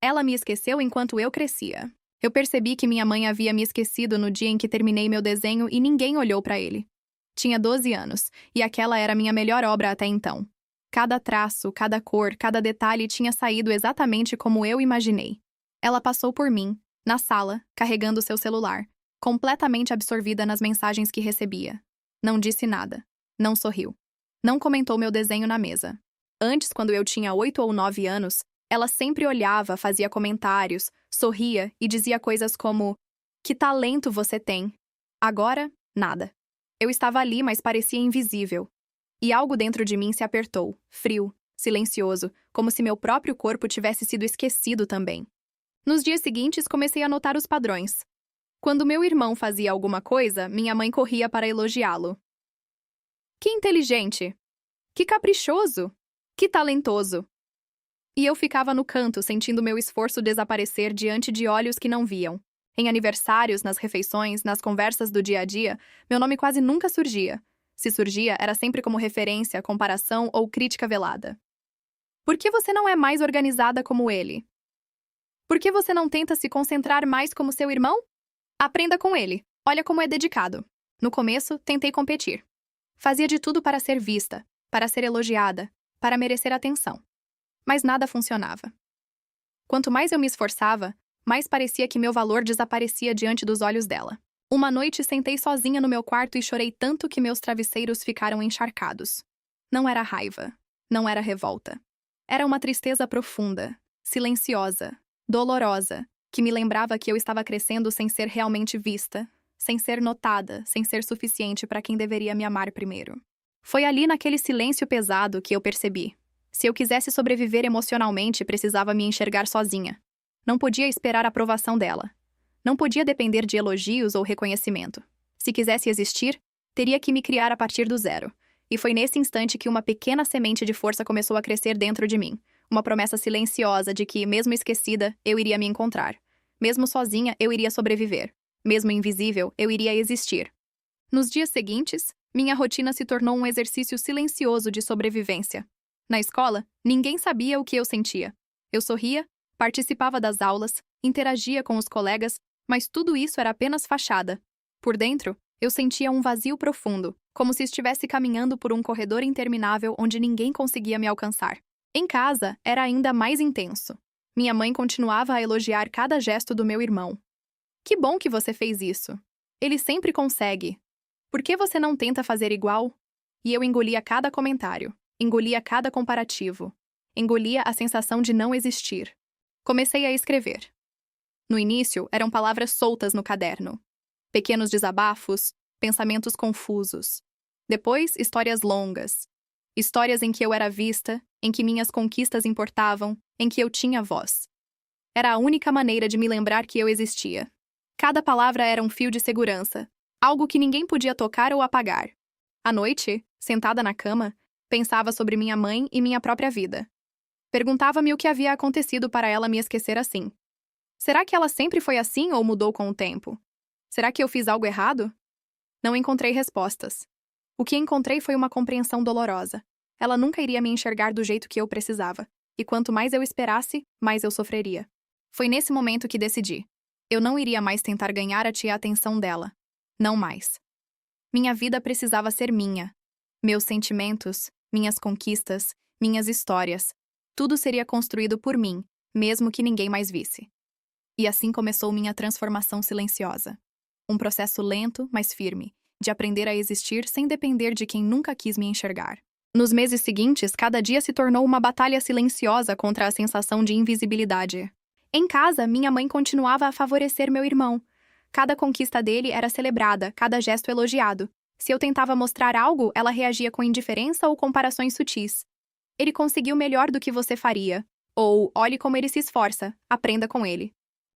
Ela me esqueceu enquanto eu crescia. Eu percebi que minha mãe havia me esquecido no dia em que terminei meu desenho e ninguém olhou para ele. Tinha 12 anos, e aquela era minha melhor obra até então. Cada traço, cada cor, cada detalhe tinha saído exatamente como eu imaginei. Ela passou por mim, na sala, carregando seu celular, completamente absorvida nas mensagens que recebia. Não disse nada. Não sorriu. Não comentou meu desenho na mesa. Antes, quando eu tinha 8 ou 9 anos, ela sempre olhava, fazia comentários, sorria e dizia coisas como: "Que talento você tem!" Agora, nada. Eu estava ali, mas parecia invisível. E algo dentro de mim se apertou, frio, silencioso, como se meu próprio corpo tivesse sido esquecido também. Nos dias seguintes, comecei a notar os padrões. Quando meu irmão fazia alguma coisa, minha mãe corria para elogiá-lo. Que inteligente! Que caprichoso! Que talentoso! E eu ficava no canto, sentindo meu esforço desaparecer diante de olhos que não viam. Em aniversários, nas refeições, nas conversas do dia a dia, meu nome quase nunca surgia. Se surgia, era sempre como referência, comparação ou crítica velada. Por que você não é mais organizada como ele? Por que você não tenta se concentrar mais como seu irmão? Aprenda com ele. Olha como é dedicado. No começo, tentei competir. Fazia de tudo para ser vista, para ser elogiada, para merecer atenção. Mas nada funcionava. Quanto mais eu me esforçava, mais parecia que meu valor desaparecia diante dos olhos dela. Uma noite sentei sozinha no meu quarto e chorei tanto que meus travesseiros ficaram encharcados. Não era raiva, não era revolta. Era uma tristeza profunda, silenciosa, dolorosa, que me lembrava que eu estava crescendo sem ser realmente vista, sem ser notada, sem ser suficiente para quem deveria me amar primeiro. Foi ali naquele silêncio pesado que eu percebi. Se eu quisesse sobreviver emocionalmente, precisava me enxergar sozinha. Não podia esperar a aprovação dela. Não podia depender de elogios ou reconhecimento. Se quisesse existir, teria que me criar a partir do zero. E foi nesse instante que uma pequena semente de força começou a crescer dentro de mim. Uma promessa silenciosa de que, mesmo esquecida, eu iria me encontrar. Mesmo sozinha, eu iria sobreviver. Mesmo invisível, eu iria existir. Nos dias seguintes, minha rotina se tornou um exercício silencioso de sobrevivência. Na escola, ninguém sabia o que eu sentia. Eu sorria, participava das aulas, interagia com os colegas, mas tudo isso era apenas fachada. Por dentro, eu sentia um vazio profundo, como se estivesse caminhando por um corredor interminável onde ninguém conseguia me alcançar. Em casa, era ainda mais intenso. Minha mãe continuava a elogiar cada gesto do meu irmão. Que bom que você fez isso. Ele sempre consegue. Por que você não tenta fazer igual? E eu engolia cada comentário, engolia cada comparativo, engolia a sensação de não existir. Comecei a escrever. No início, eram palavras soltas no caderno. Pequenos desabafos, pensamentos confusos. Depois, histórias longas. Histórias em que eu era vista, em que minhas conquistas importavam, em que eu tinha voz. Era a única maneira de me lembrar que eu existia. Cada palavra era um fio de segurança, algo que ninguém podia tocar ou apagar. À noite, sentada na cama, pensava sobre minha mãe e minha própria vida. Perguntava-me o que havia acontecido para ela me esquecer assim. Será que ela sempre foi assim ou mudou com o tempo? Será que eu fiz algo errado? Não encontrei respostas. O que encontrei foi uma compreensão dolorosa. Ela nunca iria me enxergar do jeito que eu precisava. E quanto mais eu esperasse, mais eu sofreria. Foi nesse momento que decidi. Eu não iria mais tentar ganhar a atenção dela. Não mais. Minha vida precisava ser minha. Meus sentimentos, minhas conquistas, minhas histórias. Tudo seria construído por mim, mesmo que ninguém mais visse. E assim começou minha transformação silenciosa. Um processo lento, mas firme, de aprender a existir sem depender de quem nunca quis me enxergar. Nos meses seguintes, cada dia se tornou uma batalha silenciosa contra a sensação de invisibilidade. Em casa, minha mãe continuava a favorecer meu irmão. Cada conquista dele era celebrada, cada gesto elogiado. Se eu tentava mostrar algo, ela reagia com indiferença ou comparações sutis. Ele conseguiu melhor do que você faria. Ou, olhe como ele se esforça, aprenda com ele.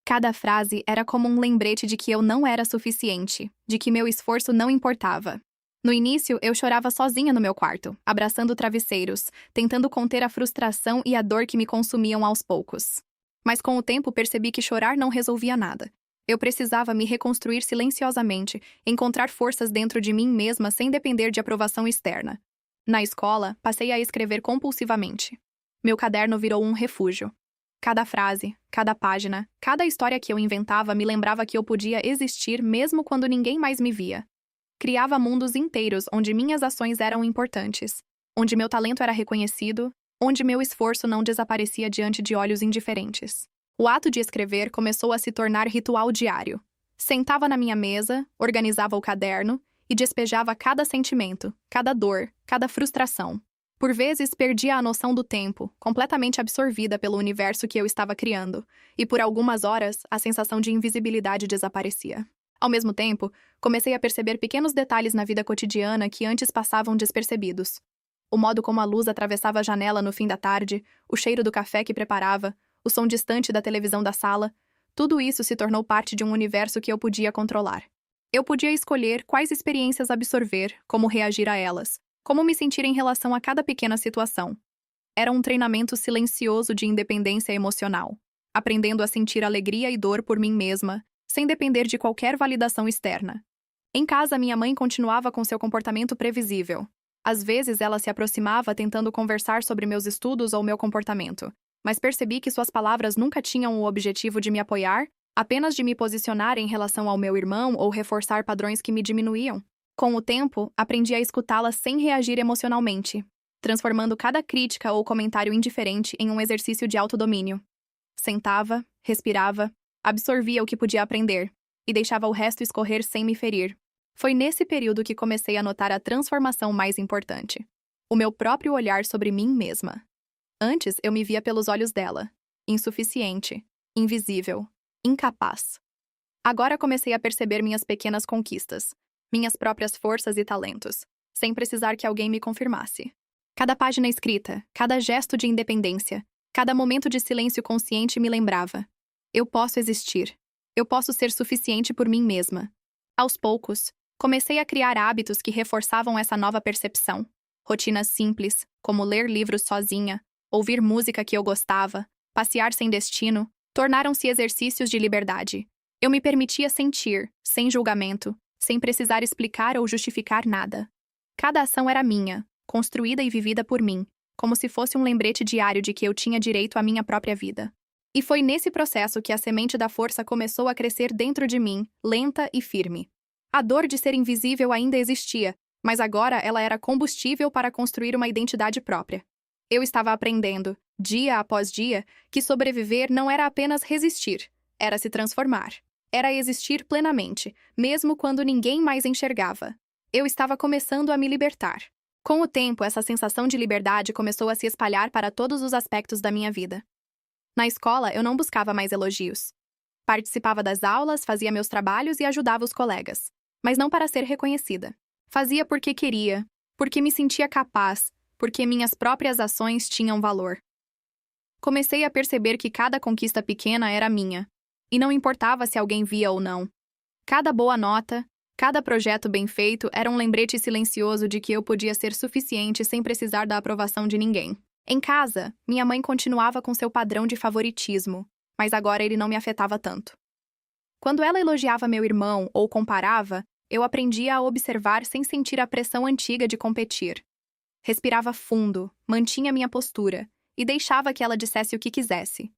Cada frase era como um lembrete de que eu não era suficiente, de que meu esforço não importava. No início, eu chorava sozinha no meu quarto, abraçando travesseiros, tentando conter a frustração e a dor que me consumiam aos poucos. Mas com o tempo percebi que chorar não resolvia nada. Eu precisava me reconstruir silenciosamente, encontrar forças dentro de mim mesma sem depender de aprovação externa. Na escola, passei a escrever compulsivamente. Meu caderno virou um refúgio. Cada frase, cada página, cada história que eu inventava me lembrava que eu podia existir mesmo quando ninguém mais me via. Criava mundos inteiros onde minhas ações eram importantes, onde meu talento era reconhecido, onde meu esforço não desaparecia diante de olhos indiferentes. O ato de escrever começou a se tornar ritual diário. Sentava na minha mesa, organizava o caderno e despejava cada sentimento, cada dor, cada frustração. Por vezes, perdia a noção do tempo, completamente absorvida pelo universo que eu estava criando, e por algumas horas, a sensação de invisibilidade desaparecia. Ao mesmo tempo, comecei a perceber pequenos detalhes na vida cotidiana que antes passavam despercebidos. O modo como a luz atravessava a janela no fim da tarde, o cheiro do café que preparava, o som distante da televisão da sala, tudo isso se tornou parte de um universo que eu podia controlar. Eu podia escolher quais experiências absorver, como reagir a elas, como me sentir em relação a cada pequena situação. Era um treinamento silencioso de independência emocional, aprendendo a sentir alegria e dor por mim mesma, sem depender de qualquer validação externa. Em casa, minha mãe continuava com seu comportamento previsível. Às vezes, ela se aproximava tentando conversar sobre meus estudos ou meu comportamento, mas percebi que suas palavras nunca tinham o objetivo de me apoiar, apenas de me posicionar em relação ao meu irmão ou reforçar padrões que me diminuíam. Com o tempo, aprendi a escutá-la sem reagir emocionalmente, transformando cada crítica ou comentário indiferente em um exercício de autodomínio. Sentava, respirava, absorvia o que podia aprender e deixava o resto escorrer sem me ferir. Foi nesse período que comecei a notar a transformação mais importante: o meu próprio olhar sobre mim mesma. Antes, eu me via pelos olhos dela, insuficiente, invisível, incapaz. Agora comecei a perceber minhas pequenas conquistas, minhas próprias forças e talentos, sem precisar que alguém me confirmasse. Cada página escrita, cada gesto de independência, cada momento de silêncio consciente me lembrava: eu posso existir. Eu posso ser suficiente por mim mesma. Aos poucos, comecei a criar hábitos que reforçavam essa nova percepção. Rotinas simples, como ler livros sozinha, ouvir música que eu gostava, passear sem destino, tornaram-se exercícios de liberdade. Eu me permitia sentir, sem julgamento, sem precisar explicar ou justificar nada. Cada ação era minha, construída e vivida por mim, como se fosse um lembrete diário de que eu tinha direito à minha própria vida. E foi nesse processo que a semente da força começou a crescer dentro de mim, lenta e firme. A dor de ser invisível ainda existia, mas agora ela era combustível para construir uma identidade própria. Eu estava aprendendo, dia após dia, que sobreviver não era apenas resistir, era se transformar. Era existir plenamente, mesmo quando ninguém mais enxergava. Eu estava começando a me libertar. Com o tempo, essa sensação de liberdade começou a se espalhar para todos os aspectos da minha vida. Na escola, eu não buscava mais elogios. Participava das aulas, fazia meus trabalhos e ajudava os colegas. Mas não para ser reconhecida. Fazia porque queria, porque me sentia capaz, porque minhas próprias ações tinham valor. Comecei a perceber que cada conquista pequena era minha, e não importava se alguém via ou não. Cada boa nota, cada projeto bem feito era um lembrete silencioso de que eu podia ser suficiente sem precisar da aprovação de ninguém. Em casa, minha mãe continuava com seu padrão de favoritismo, mas agora ele não me afetava tanto. Quando ela elogiava meu irmão ou comparava, eu aprendia a observar sem sentir a pressão antiga de competir. Respirava fundo, mantinha minha postura e deixava que ela dissesse o que quisesse.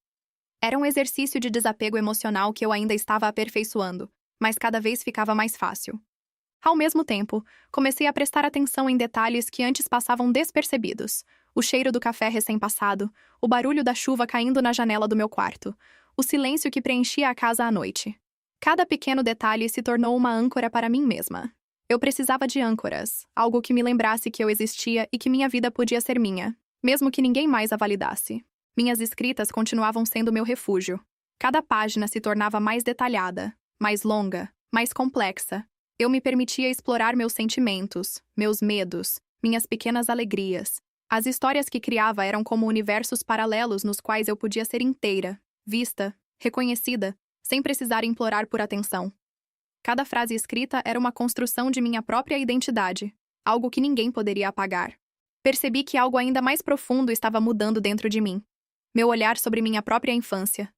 Era um exercício de desapego emocional que eu ainda estava aperfeiçoando, mas cada vez ficava mais fácil. Ao mesmo tempo, comecei a prestar atenção em detalhes que antes passavam despercebidos: o cheiro do café recém-passado, o barulho da chuva caindo na janela do meu quarto, o silêncio que preenchia a casa à noite. Cada pequeno detalhe se tornou uma âncora para mim mesma. Eu precisava de âncoras, algo que me lembrasse que eu existia e que minha vida podia ser minha, mesmo que ninguém mais a validasse. Minhas escritas continuavam sendo meu refúgio. Cada página se tornava mais detalhada, mais longa, mais complexa. Eu me permitia explorar meus sentimentos, meus medos, minhas pequenas alegrias. As histórias que criava eram como universos paralelos nos quais eu podia ser inteira, vista, reconhecida, sem precisar implorar por atenção. Cada frase escrita era uma construção de minha própria identidade, algo que ninguém poderia apagar. Percebi que algo ainda mais profundo estava mudando dentro de mim. Meu olhar sobre minha própria infância.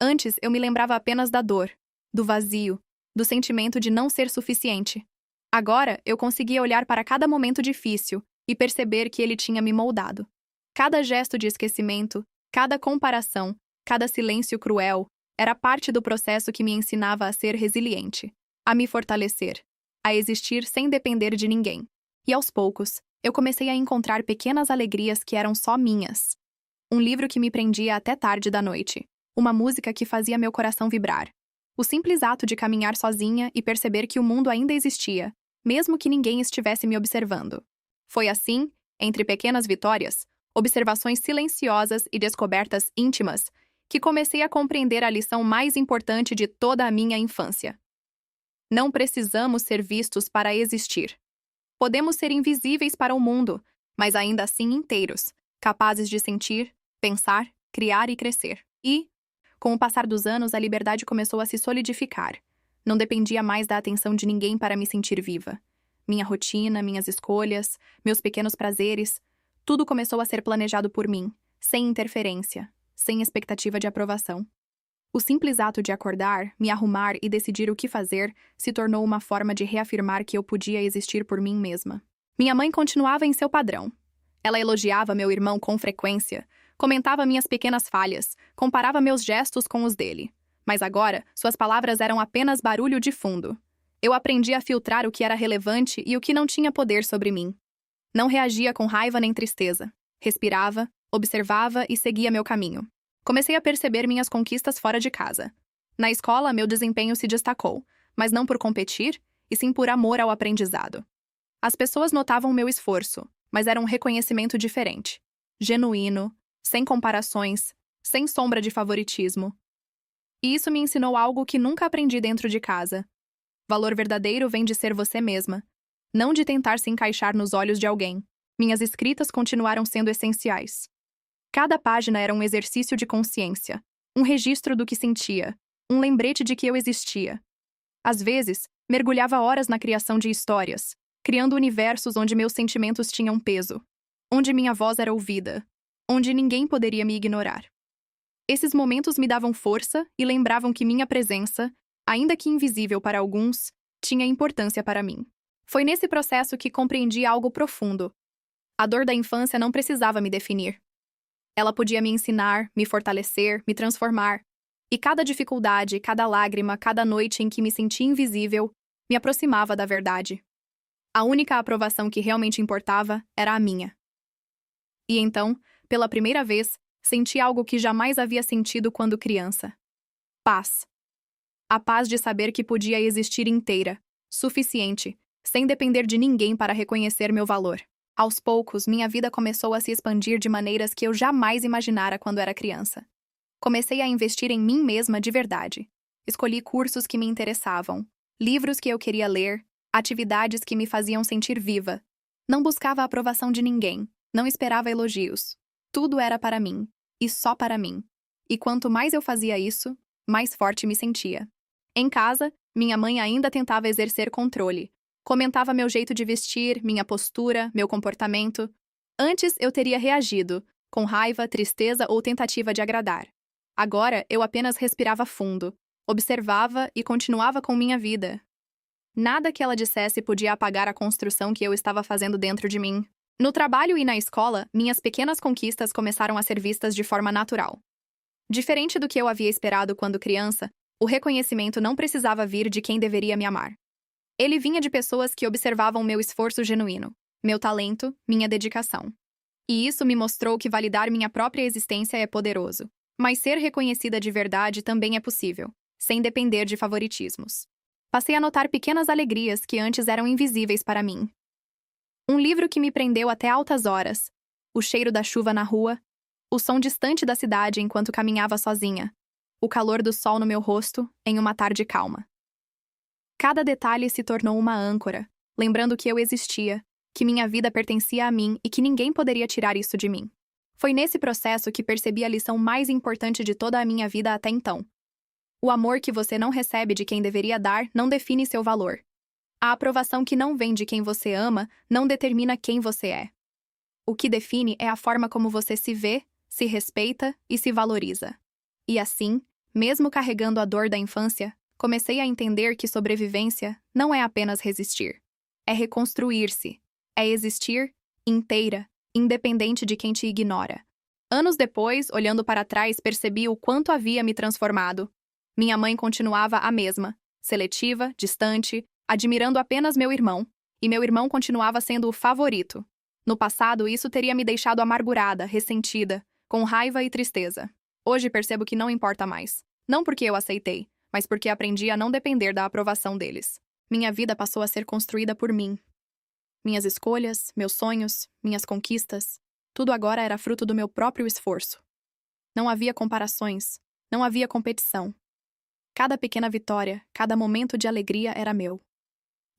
Antes, eu me lembrava apenas da dor, do vazio, do sentimento de não ser suficiente. Agora, eu conseguia olhar para cada momento difícil e perceber que ele tinha me moldado. Cada gesto de esquecimento, Cada comparação, cada silêncio cruel, era parte do processo que me ensinava a ser resiliente, a me fortalecer, a existir sem depender de ninguém. E aos poucos, eu comecei a encontrar pequenas alegrias que eram só minhas. Um livro que me prendia até tarde da noite, uma música que fazia meu coração vibrar. O simples ato de caminhar sozinha e perceber que o mundo ainda existia, mesmo que ninguém estivesse me observando. Foi assim, entre pequenas vitórias, observações silenciosas e descobertas íntimas, que comecei a compreender a lição mais importante de toda a minha infância. Não precisamos ser vistos para existir. Podemos ser invisíveis para o mundo, mas ainda assim inteiros, capazes de sentir, pensar, criar e crescer. E, com o passar dos anos, a liberdade começou a se solidificar. Não dependia mais da atenção de ninguém para me sentir viva. Minha rotina, minhas escolhas, meus pequenos prazeres, tudo começou a ser planejado por mim, sem interferência, sem expectativa de aprovação. O simples ato de acordar, me arrumar e decidir o que fazer se tornou uma forma de reafirmar que eu podia existir por mim mesma. Minha mãe continuava em seu padrão. Ela elogiava meu irmão com frequência, comentava minhas pequenas falhas, comparava meus gestos com os dele. Mas agora, suas palavras eram apenas barulho de fundo. Eu aprendi a filtrar o que era relevante e o que não tinha poder sobre mim. Não reagia com raiva nem tristeza. Respirava, observava e seguia meu caminho. Comecei a perceber minhas conquistas fora de casa. Na escola, meu desempenho se destacou, mas não por competir, e sim por amor ao aprendizado. As pessoas notavam meu esforço, mas era um reconhecimento diferente. Genuíno, sem comparações, sem sombra de favoritismo. E isso me ensinou algo que nunca aprendi dentro de casa. Valor verdadeiro vem de ser você mesma, não de tentar se encaixar nos olhos de alguém. Minhas escritas continuaram sendo essenciais. Cada página era um exercício de consciência, um registro do que sentia, um lembrete de que eu existia. Às vezes, mergulhava horas na criação de histórias, criando universos onde meus sentimentos tinham peso, onde minha voz era ouvida, onde ninguém poderia me ignorar. Esses momentos me davam força e lembravam que minha presença, ainda que invisível para alguns, tinha importância para mim. Foi nesse processo que compreendi algo profundo. A dor da infância não precisava me definir. Ela podia me ensinar, me fortalecer, me transformar. E cada dificuldade, cada lágrima, cada noite em que me senti invisível, me aproximava da verdade. A única aprovação que realmente importava era a minha. E então, pela primeira vez, senti algo que jamais havia sentido quando criança. Paz. A paz de saber que podia existir inteira, suficiente, sem depender de ninguém para reconhecer meu valor. Aos poucos, minha vida começou a se expandir de maneiras que eu jamais imaginara quando era criança. Comecei a investir em mim mesma de verdade. Escolhi cursos que me interessavam, livros que eu queria ler, atividades que me faziam sentir viva. Não buscava a aprovação de ninguém, não esperava elogios. Tudo era para mim, e só para mim. E quanto mais eu fazia isso, mais forte me sentia. Em casa, minha mãe ainda tentava exercer controle. Comentava meu jeito de vestir, minha postura, meu comportamento. Antes eu teria reagido, com raiva, tristeza ou tentativa de agradar. Agora eu apenas respirava fundo, observava e continuava com minha vida. Nada que ela dissesse podia apagar a construção que eu estava fazendo dentro de mim. No trabalho e na escola, minhas pequenas conquistas começaram a ser vistas de forma natural. Diferente do que eu havia esperado quando criança, o reconhecimento não precisava vir de quem deveria me amar. Ele vinha de pessoas que observavam meu esforço genuíno, meu talento, minha dedicação. E isso me mostrou que validar minha própria existência é poderoso. Mas ser reconhecida de verdade também é possível, sem depender de favoritismos. Passei a notar pequenas alegrias que antes eram invisíveis para mim. Um livro que me prendeu até altas horas, o cheiro da chuva na rua, o som distante da cidade enquanto caminhava sozinha, o calor do sol no meu rosto em uma tarde calma. Cada detalhe se tornou uma âncora, lembrando que eu existia, que minha vida pertencia a mim e que ninguém poderia tirar isso de mim. Foi nesse processo que percebi a lição mais importante de toda a minha vida até então. O amor que você não recebe de quem deveria dar não define seu valor. A aprovação que não vem de quem você ama não determina quem você é. O que define é a forma como você se vê, se respeita e se valoriza. E assim, mesmo carregando a dor da infância, comecei a entender que sobrevivência não é apenas resistir. É reconstruir-se. É existir inteira, independente de quem te ignora. Anos depois, olhando para trás, percebi o quanto havia me transformado. Minha mãe continuava a mesma, seletiva, distante, admirando apenas meu irmão, e meu irmão continuava sendo o favorito. No passado, isso teria me deixado amargurada, ressentida, com raiva e tristeza. Hoje percebo que não importa mais. Não porque eu aceitei, mas porque aprendi a não depender da aprovação deles. Minha vida passou a ser construída por mim. Minhas escolhas, meus sonhos, minhas conquistas, tudo agora era fruto do meu próprio esforço. Não havia comparações, não havia competição. Cada pequena vitória, cada momento de alegria era meu.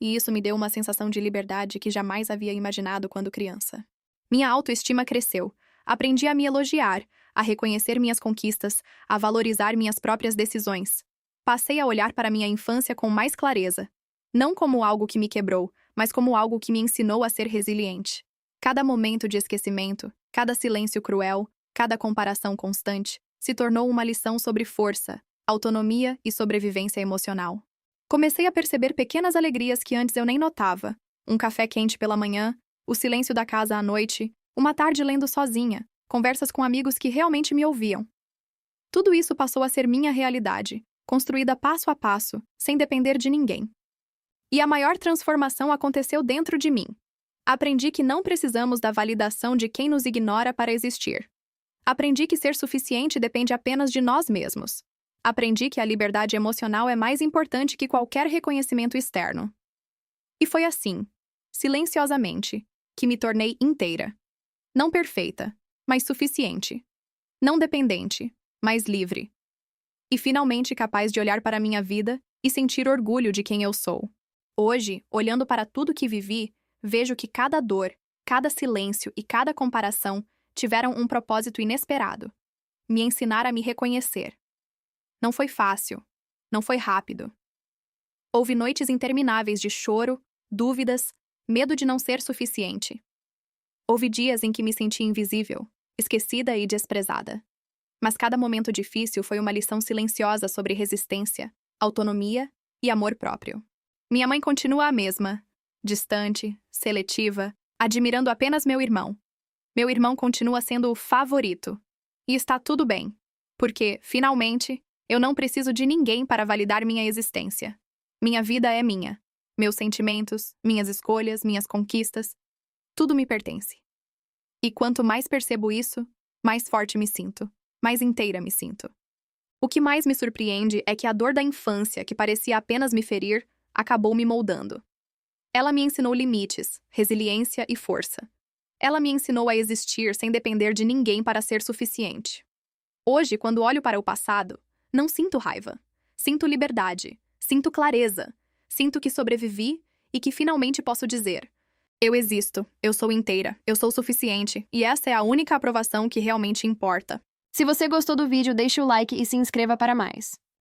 E isso me deu uma sensação de liberdade que jamais havia imaginado quando criança. Minha autoestima cresceu. Aprendi a me elogiar, a reconhecer minhas conquistas, a valorizar minhas próprias decisões. Passei a olhar para minha infância com mais clareza. Não como algo que me quebrou, mas como algo que me ensinou a ser resiliente. Cada momento de esquecimento, cada silêncio cruel, cada comparação constante, se tornou uma lição sobre força, autonomia e sobrevivência emocional. Comecei a perceber pequenas alegrias que antes eu nem notava. Um café quente pela manhã, o silêncio da casa à noite, uma tarde lendo sozinha, conversas com amigos que realmente me ouviam. Tudo isso passou a ser minha realidade, construída passo a passo, sem depender de ninguém. E a maior transformação aconteceu dentro de mim. Aprendi que não precisamos da validação de quem nos ignora para existir. Aprendi que ser suficiente depende apenas de nós mesmos. Aprendi que a liberdade emocional é mais importante que qualquer reconhecimento externo. E foi assim, silenciosamente, que me tornei inteira. Não perfeita, mas suficiente. Não dependente, mas livre. E finalmente capaz de olhar para minha vida e sentir orgulho de quem eu sou. Hoje, olhando para tudo que vivi, vejo que cada dor, cada silêncio e cada comparação tiveram um propósito inesperado: me ensinar a me reconhecer. Não foi fácil, não foi rápido. Houve noites intermináveis de choro, dúvidas, medo de não ser suficiente. Houve dias em que me senti invisível, esquecida e desprezada. Mas cada momento difícil foi uma lição silenciosa sobre resistência, autonomia e amor próprio. Minha mãe continua a mesma, distante, seletiva, admirando apenas meu irmão. Meu irmão continua sendo o favorito. E está tudo bem, porque, finalmente, eu não preciso de ninguém para validar minha existência. Minha vida é minha. Meus sentimentos, minhas escolhas, minhas conquistas, tudo me pertence. E quanto mais percebo isso, mais forte me sinto, mais inteira me sinto. O que mais me surpreende é que a dor da infância, que parecia apenas me ferir, acabou me moldando. Ela me ensinou limites, resiliência e força. Ela me ensinou a existir sem depender de ninguém para ser suficiente. Hoje, quando olho para o passado, não sinto raiva. Sinto liberdade. Sinto clareza. Sinto que sobrevivi e que finalmente posso dizer: eu existo, eu sou inteira, eu sou suficiente, e essa é a única aprovação que realmente importa. Se você gostou do vídeo, deixe o like e se inscreva para mais.